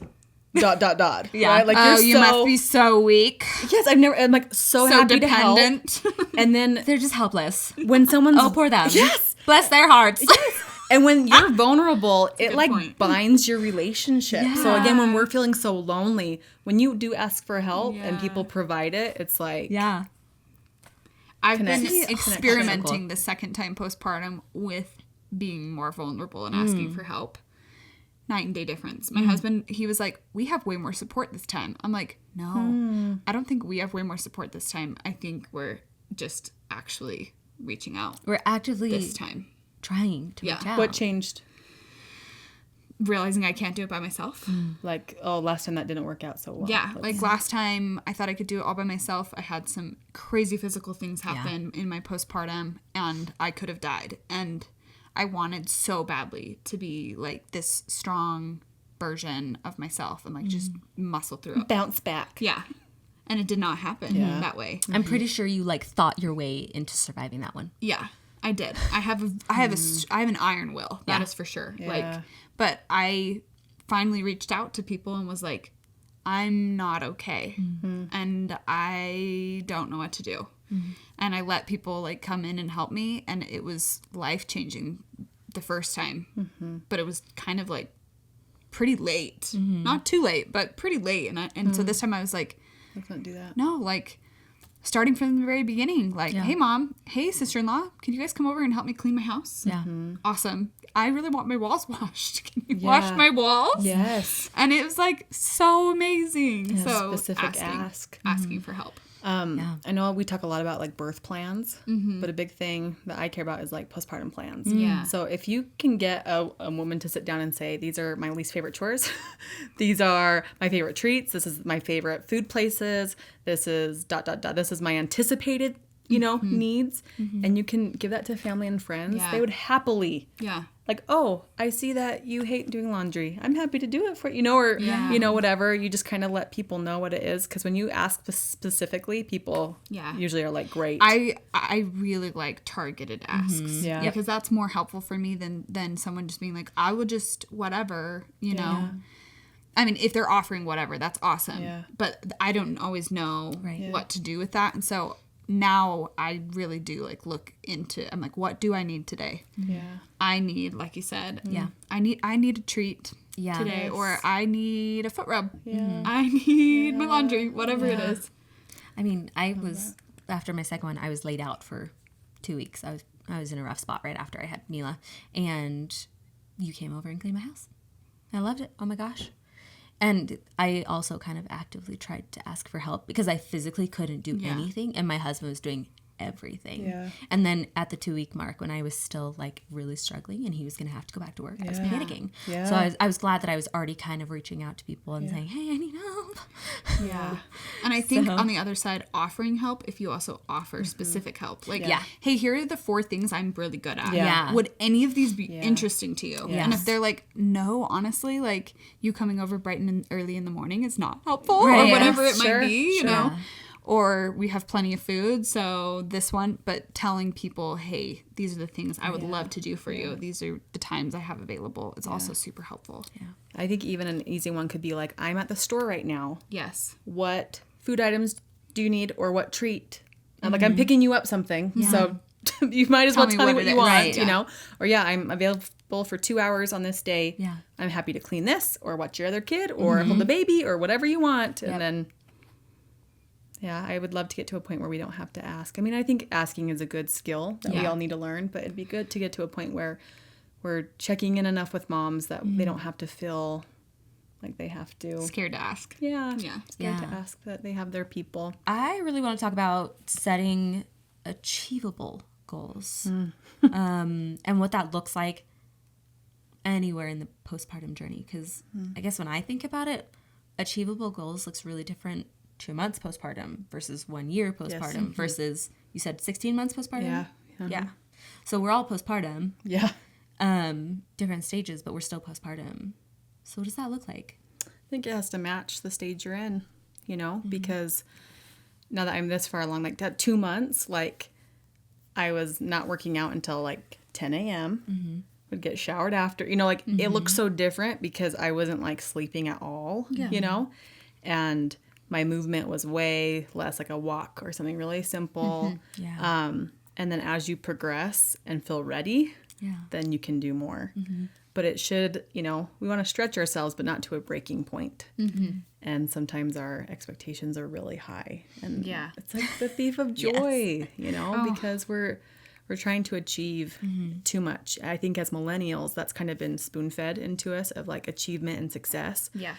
Yeah. Right? Like you must be so weak. Yes, I'm like so happy dependent. to help. And then they're just helpless. When someone's poor them. Yes. Bless their hearts. Yes. And when you're vulnerable, it like binds your relationship. Yeah. So again, when we're feeling so lonely, when you do ask for help and people provide it, it's like I've been experimenting the second time postpartum with being more vulnerable and asking for help. Night and day difference. My husband, he was like, we have way more support this time. I'm like, no, I don't think we have way more support this time. I think we're just actually reaching out. We're actively this time trying to reach out. What changed? Realizing I can't do it by myself. Like, last time that didn't work out so well. Yeah, like last time I thought I could do it all by myself. I had some crazy physical things happen in my postpartum and I could have died. And I wanted so badly to be like this strong version of myself and like just muscle through it. Bounce back. Yeah. And it did not happen that way. I'm pretty sure you like thought your way into surviving that one. Yeah, I did. I have an iron will. That is for sure. Yeah. Like, but I finally reached out to people and was like, I'm not okay. And I don't know what to do. And I let people like come in and help me, and it was life-changing the first time. But it was kind of like pretty late. Not too late, but pretty late. And so this time I was like, I couldn't do that. No, like starting from the very beginning, like, hey mom, hey sister-in-law, can you guys come over and help me clean my house? Yeah. Awesome. I really want my walls washed. Can you wash my walls? Yes. And it was like so amazing. Yeah, so specific asking for help. I know we talk a lot about like birth plans, but a big thing that I care about is like postpartum plans. Yeah. So if you can get a woman to sit down and say, these are my least favorite chores, these are my favorite treats, this is my favorite food places, this is ... this is my anticipated, needs, and you can give that to family and friends, they would happily like, oh, I see that you hate doing laundry. I'm happy to do it for you, or, whatever. You just kind of let people know what it is. Because when you ask specifically, people usually are like, great. I really like targeted asks. Yeah. Because that's more helpful for me than someone just being like, I will just whatever, know. I mean, if they're offering whatever, that's awesome. Yeah. But I don't always know what to do with that. And so now I really do like look into, I'm like, what do I need today? Yeah. I need, like you said, I need a treat today, or I need a foot rub. Yeah. I need my laundry, whatever it is. I mean, I was, after my second one, I was laid out for 2 weeks. I was in a rough spot right after I had Mila, and you came over and cleaned my house. I loved it. Oh my gosh. And I also kind of actively tried to ask for help because I physically couldn't do anything, and my husband was doing everything. Yeah. And then at the 2-week mark, when I was still like really struggling and he was going to have to go back to work, I was panicking. Yeah. So I was glad that I was already kind of reaching out to people and saying, hey, I need help. Yeah. And I think on the other side, offering help, if you also offer specific help, like, hey, here are the 4 things I'm really good at. Yeah. Would any of these be interesting to you? Yes. And if they're like, no, honestly, like you coming over bright and early in the morning is not helpful or whatever it might be, you know? or we have plenty of food, so this one, but telling people, hey, these are the things I would love to do for you. These are the times I have available. It's also super helpful. Yeah. I think even an easy one could be like, I'm at the store right now. Yes. What food items do you need, or what treat? I'm like, I'm picking you up something, so you might as well tell me what you want, right, you know? Or I'm available for 2 hours on this day. Yeah. I'm happy to clean this, or watch your other kid, or hold the baby, or whatever you want. And then, I would love to get to a point where we don't have to ask. I mean, I think asking is a good skill that we all need to learn, but it'd be good to get to a point where we're checking in enough with moms that they don't have to feel like they have to. Scared to ask. Yeah. Scared to ask that they have their people. I really want to talk about setting achievable goals and what that looks like anywhere in the postpartum journey. Because I guess when I think about it, achievable goals looks really different 2 months postpartum versus 1 year postpartum versus, you said 16 months postpartum? Yeah. Yeah. So we're all postpartum. Yeah. Different stages, but we're still postpartum. So what does that look like? I think it has to match the stage you're in, because now that I'm this far along, like that 2 months, like I was not working out until like 10 a.m. Would get showered after, it looked so different because I wasn't like sleeping at all, and my movement was way less, like a walk or something really simple. And then as you progress and feel ready, then you can do more. But it should, we want to stretch ourselves, but not to a breaking point. And sometimes our expectations are really high. And it's like the thief of joy, because we're trying to achieve too much. I think as millennials, that's kind of been spoon-fed into us of like achievement and success. Yeah.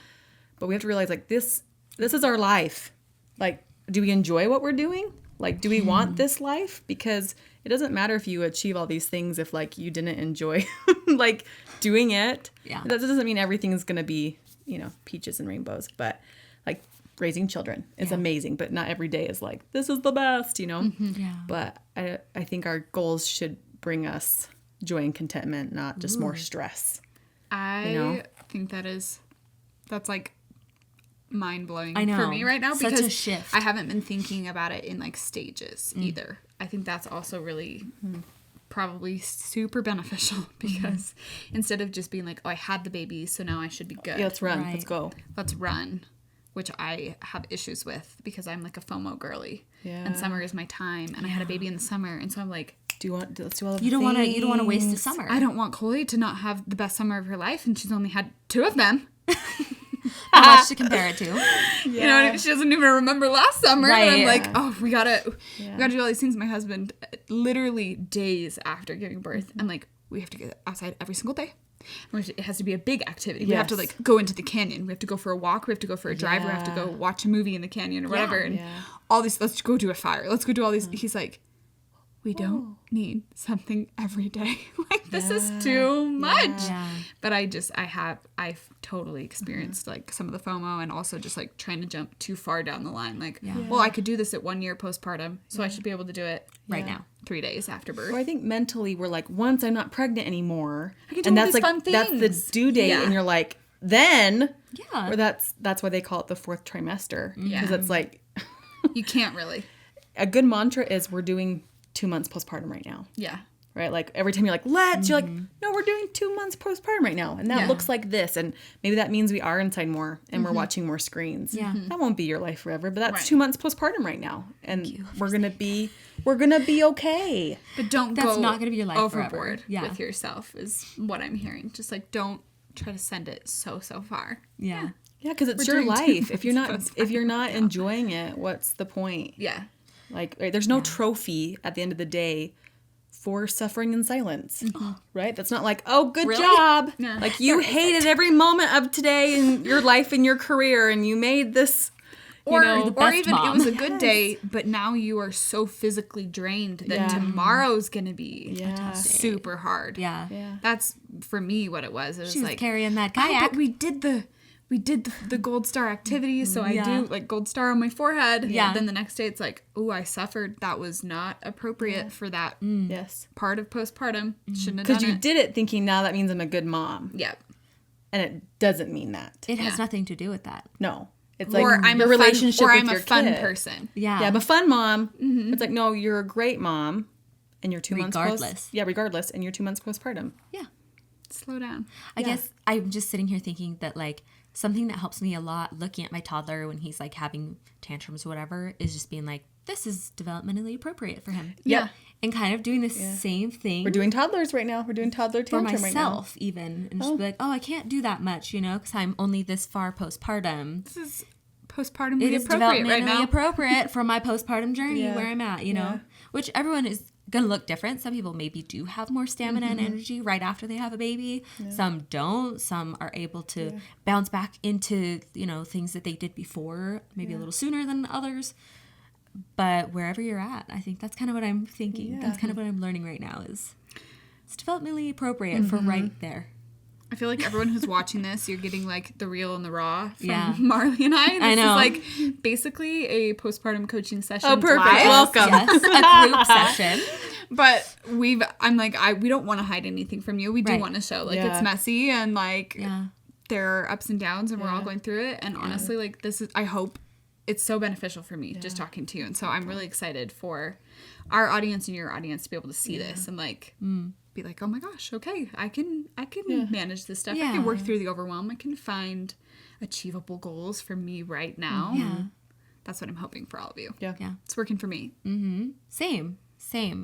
But we have to realize like this is our life. Like, do we enjoy what we're doing? Like, do we want this life? Because it doesn't matter if you achieve all these things if like you didn't enjoy like doing it. Yeah. That doesn't mean everything is going to be, peaches and rainbows, but like raising children is amazing, but not every day is like, this is the best, But I think our goals should bring us joy and contentment, not just more stress. I think that's like mind-blowing for me right now, because such a shift. I haven't been thinking about it in like stages either. I think that's also really probably super beneficial, because instead of just being like, oh, I had the baby, so now I should be good. Yeah, let's run. Let's go. Let's run, which I have issues with because I'm like a FOMO girly. Yeah. And summer is my time, and I had a baby in the summer, and so I'm like, let's do all the you don't want to waste the summer. I don't want Chloe to not have the best summer of her life, and she's only had 2 of them. How much to compare it to? She doesn't even remember last summer. Right. And I'm like, oh, we gotta do all these things. My husband, literally days after giving birth, I'm like, we have to get outside every single day. It has to be a big activity. Yes. We have to like go into the canyon. We have to go for a walk. We have to go for a drive. We have to go watch a movie in the canyon or whatever. And all these, let's go do a fire. Let's go do all these. He's like, we don't need something every day. Like, this is too much. Yeah. But I've totally experienced like some of the FOMO, and also just like trying to jump too far down the line. Like, well, I could do this at 1 year postpartum, so I should be able to do it right now, 3 days after birth. Or I think mentally we're like, once I'm not pregnant anymore, I can do all these fun things. That's the due date, and you're like, then, or that's why they call it the 4th trimester, because it's like, you can't really. A good mantra is we're doing 2 months postpartum right now. Yeah. Right? Like every time you're like, you're like, no, we're doing 2 months postpartum right now. And that looks like this. And maybe that means we are inside more and we're watching more screens. Yeah. That won't be your life forever, but that's 2 months postpartum right now. And we're going to be okay. But that's not going to be your life overboard with yourself is what I'm hearing. Just like, don't try to send it so far. Yeah. Yeah. Because it's your life. If you're not enjoying it, what's the point? Yeah. Like, there's no trophy at the end of the day for suffering in silence, right? That's not like, oh, good job. No. Like, you hated every moment of today in your life and your career, and you made this, or even it was a good day, but now you are so physically drained that tomorrow's going to be super hard. Yeah. That's, for me, what it was. It was like carrying that kayak. But we did the gold star activities, so I do like gold star on my forehead. Yeah. Then the next day it's like, oh, I suffered. That was not appropriate for that part of postpartum. Shouldn't have done it. Because you did it thinking, now that means I'm a good mom. Yeah. And it doesn't mean that. It has nothing to do with that. No. It's like your relationship with your fun kid. person. Yeah, I'm a fun mom. It's like, no, you're a great mom, and you're 2 months regardless, and you're 2 months postpartum. Yeah, slow down. I guess I'm just sitting here thinking that like something that helps me a lot looking at my toddler when he's like having tantrums or whatever is just being like, this is developmentally appropriate for him. Yeah. And kind of doing the same thing. We're doing toddlers right now. We're doing toddler tantrum right now. For myself, even. And just be like, I can't do that much, because I'm only this far postpartum. This is postpartum appropriate right now. Appropriate for my postpartum journey where I'm at, know? Which everyone is going to look different. Some people maybe do have more stamina and energy right after they have a baby. Yeah. Some don't. Some are able to bounce back into, things that they did before, maybe a little sooner than others. But wherever you're at, I think that's kind of what I'm thinking. Yeah. That's kind of what I'm learning right now is it's developmentally appropriate for right there. I feel like everyone who's watching this, you're getting like the real and the raw from Marley and I. I know. This is like basically a postpartum coaching session. Oh, perfect. Live. Welcome. Yes, a group session. But we don't want to hide anything from you. We do want to show like it's messy and like there are ups and downs and we're all going through it. And honestly, like I hope it's so beneficial for me just talking to you. And so I'm really excited for our audience and your audience to be able to see this and like be like, oh my gosh, okay, I can manage this stuff. I can work through the overwhelm. I can find achievable goals for me right now. Yeah. That's what I'm hoping for all of you. Yeah. It's working for me. Mm-hmm. Same.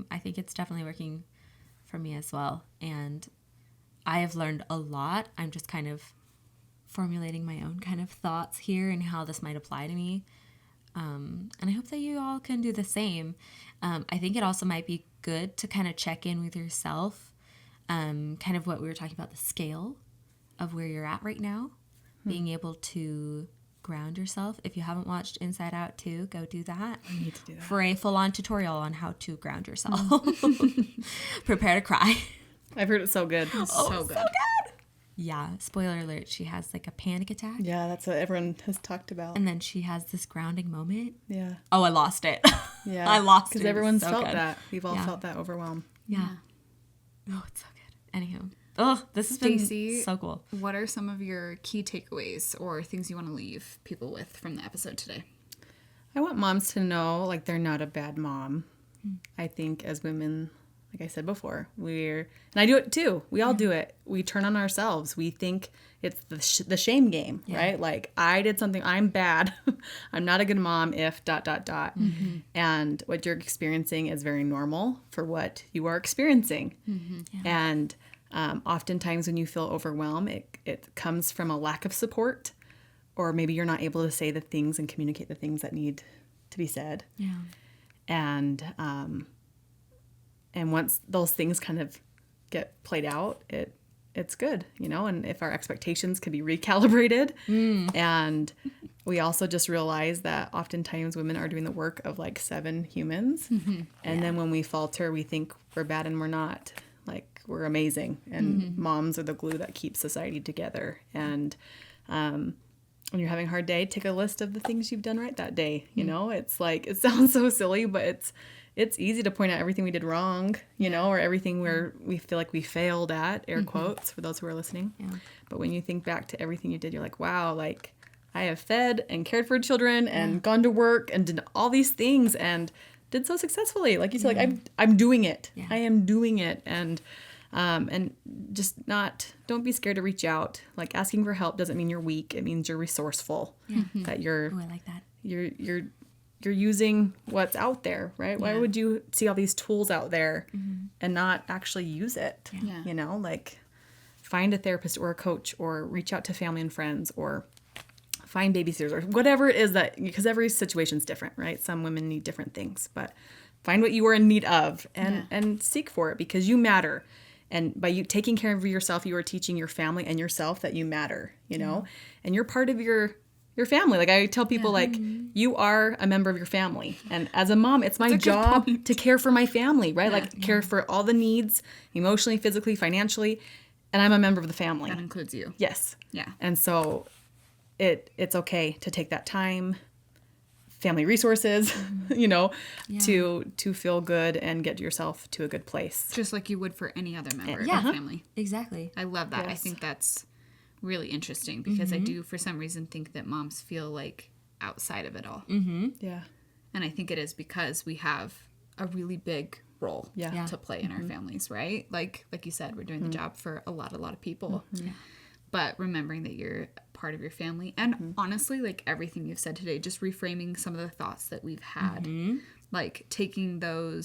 I think it's definitely working for me as well. And I have learned a lot. I'm just kind of formulating my own kind of thoughts here and how this might apply to me. And I hope that you all can do the same. I think it also might be good to kind of check in with yourself, kind of what we were talking about, the scale of where you're at right now, being able to ground yourself. If you haven't watched Inside Out 2, go do that. I need to do that. For a full-on tutorial on how to ground yourself. Prepare to cry. I've heard it's so good. So good. Yeah, spoiler alert, she has like a panic attack. Yeah, that's what everyone has talked about. And then she has this grounding moment. Yeah. Oh, I lost it. Yeah. I lost it. Because everyone's so felt good. that. We've all felt that overwhelm. Yeah. Oh, it's so good. Anywho. Oh, this has been so cool. What are some of your key takeaways or things you want to leave people with from the episode today? I want moms to know, like, they're not a bad mom. I think as women, like I said before, and I do it too. We all do it. We turn on ourselves. We think it's the shame game, right? Like, I did something, I'm bad. I'm not a good mom if ... Mm-hmm. And what you're experiencing is very normal for what you are experiencing. Mm-hmm. Yeah. And oftentimes when you feel overwhelmed, it comes from a lack of support, or maybe you're not able to say the things and communicate the things that need to be said. Yeah. And once those things kind of get played out, it's good, and if our expectations could be recalibrated. And we also just realize that oftentimes women are doing the work of like 7 humans. Mm-hmm. And then when we falter, we think we're bad and we're not. Like, we're amazing. And moms are the glue that keeps society together. And when you're having a hard day, take a list of the things you've done right that day. It's like, it sounds so silly, but it's easy to point out everything we did wrong, or everything where we feel like we failed at, air quotes, for those who are listening. Yeah. But when you think back to everything you did, you're like, wow, like, I have fed and cared for children and gone to work and did all these things and did so successfully. Like you said, like, I'm doing it. Yeah. I am doing it. And just don't be scared to reach out. Like, asking for help doesn't mean you're weak. It means you're resourceful. Yeah. That you're, I like that. You're using what's out there, right? Yeah. Why would you see all these tools out there and not actually use it? Yeah. Like, find a therapist or a coach, or reach out to family and friends, or find babysitters, or whatever it is because every situation's different, right? Some women need different things, but find what you are in need of and seek for it, because you matter. And by you taking care of yourself, you are teaching your family and yourself that you matter, and you're part of your family. Like, I tell people, like, you are a member of your family. And as a mom, it's my job to care for my family, right? Care for all the needs, emotionally, physically, financially. And I'm a member of the family. That includes you. Yes. Yeah. And so it's okay to take that time, family resources, to feel good and get yourself to a good place. Just like you would for any other member of your family. Exactly. I love that. Yes. I think that's really interesting because I do, for some reason, think that moms feel like outside of it all. Yeah. And I think it is because we have a really big role to play in our families, right? Like you said, we're doing the job for a lot of people. But remembering that you're part of your family. And honestly, like everything you've said today, just reframing some of the thoughts that we've had. Like taking the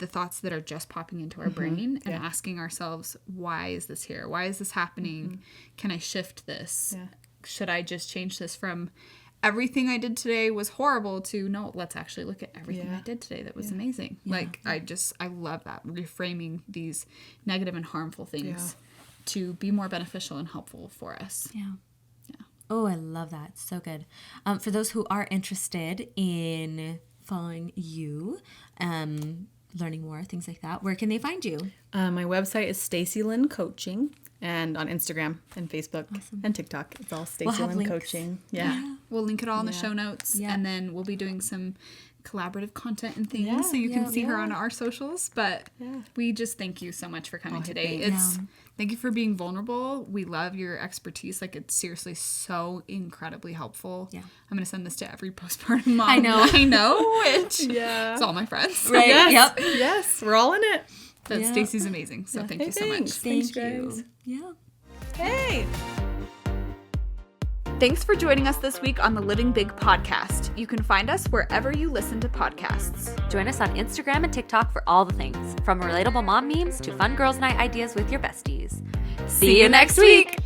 thoughts that are just popping into our brain and asking ourselves, why is this here? Why is this happening? Can I shift this? Should I just change this from everything I did today was horrible to no, let's actually look at everything I did today that was amazing. Like I love that, reframing these negative and harmful things to be more beneficial and helpful for us. Oh, I love that. So good. For those who are interested in following you, learning more, things like that, where can they find you? My website is Stacy Lynn Coaching, and on Instagram and Facebook and TikTok, it's all Stacy Lynn Coaching. Yeah. We'll link it all in the show notes, and then we'll be doing some collaborative content and things so you can see her on our socials. But we just thank you so much for coming today. Thank you for being vulnerable. We love your expertise. Like, it's seriously so incredibly helpful. I'm going to send this to every postpartum mom. I know. Which it's all my friends. Right. Yes. Yes. We're all in it. But Stacy's amazing. So thank you so much. Thank you. Yeah. Hey. Thanks for joining us this week on the Living Big podcast. You can find us wherever you listen to podcasts. Join us on Instagram and TikTok for all the things, from relatable mom memes to fun girls' night ideas with your besties. See you next week.